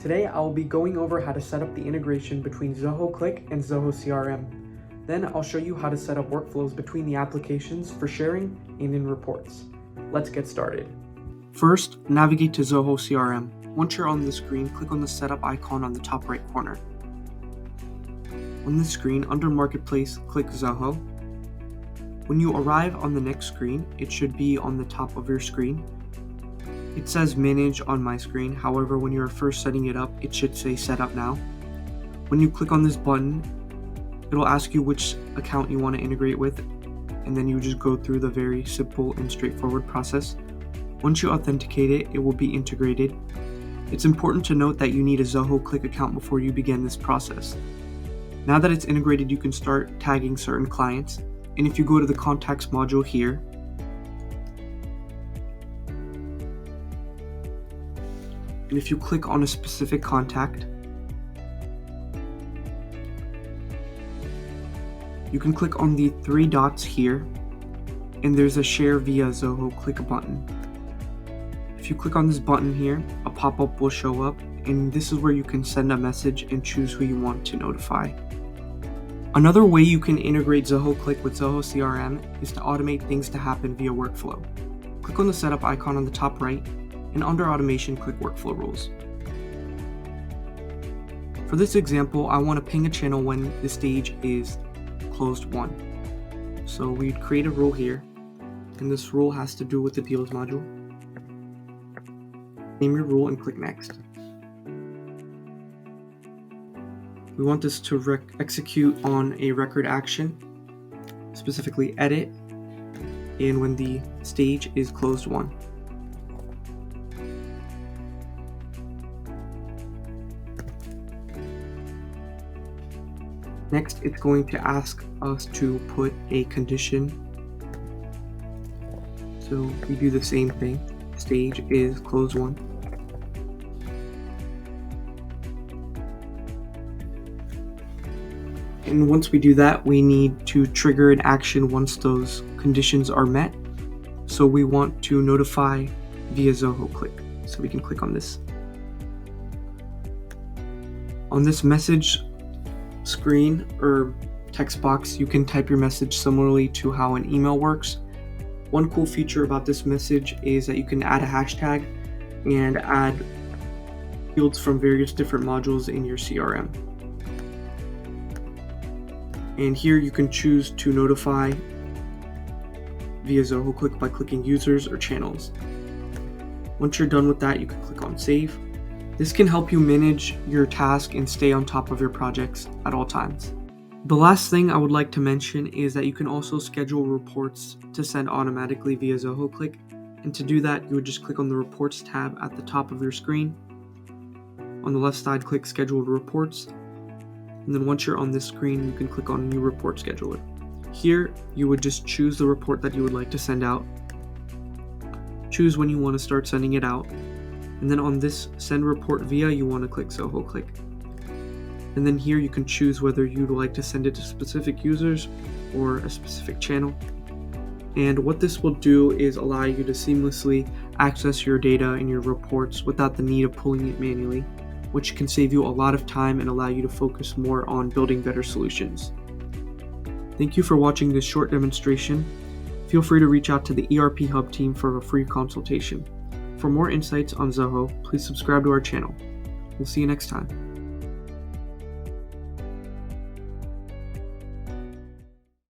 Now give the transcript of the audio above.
Today I will be going over how to set up the integration between Zoho Cliq and Zoho CRM. Then I'll show you how to set up workflows between the applications for sharing and in reports. Let's get started. First, navigate to Zoho CRM. Once you're on the screen, click on the setup icon on the top right corner. On this screen, under Marketplace, click Zoho. When you arrive on the next screen, it should be on the top of your screen. It says Manage on my screen, however, when you're first setting it up, it should say Set Up Now. When you click on this button, it'll ask you which account you want to integrate with, and then you just go through the very simple and straightforward process. Once you authenticate it, it will be integrated. It's important to note that you need a Zoho Cliq account before you begin this process. Now that it's integrated, you can start tagging certain clients, and if you go to the Contacts module here, and if you click on a specific contact, you can click on the three dots here, and there's a Share via Zoho Cliq button. If you click on this button here, a pop-up will show up, and this is where you can send a message and choose who you want to notify. Another way you can integrate Zoho Cliq with Zoho CRM is to automate things to happen via workflow. Click on the setup icon on the top right, and under automation, click workflow rules. For this example, I want to ping a channel when the stage is closed won. So we'd create a rule here, and this rule has to do with the deals module. Name your rule and click next. We want this to execute on a record action, specifically edit, and when the stage is closed won. Next, it's going to ask us to put a condition. So we do the same thing. Stage is closed won. And once we do that, we need to trigger an action once those conditions are met. So we want to notify via Zoho Cliq. So we can click on this. On this message screen or text box, you can type your message similarly to how an email works. One cool feature about this message is that you can add a hashtag and add fields from various different modules in your CRM. And here you can choose to notify via Zoho Cliq by clicking users or channels. Once you're done with that, you can click on save. This can help you manage your task and stay on top of your projects at all times. The last thing I would like to mention is that you can also schedule reports to send automatically via Zoho Cliq. And to do that, you would just click on the Reports tab at the top of your screen. On the left side, click Scheduled Reports. And then once you're on this screen, you can click on New Report Scheduler. Here, you would just choose the report that you would like to send out. Choose when you want to start sending it out. And then on this Send Report Via, you want to click Zoho Cliq. And then here you can choose whether you'd like to send it to specific users or a specific channel. And what this will do is allow you to seamlessly access your data and your reports without the need of pulling it manually, which can save you a lot of time and allow you to focus more on building better solutions. Thank you for watching this short demonstration. Feel free to reach out to the ERP Hub team for a free consultation. For more insights on Zoho, please subscribe to our channel. We'll see you next time.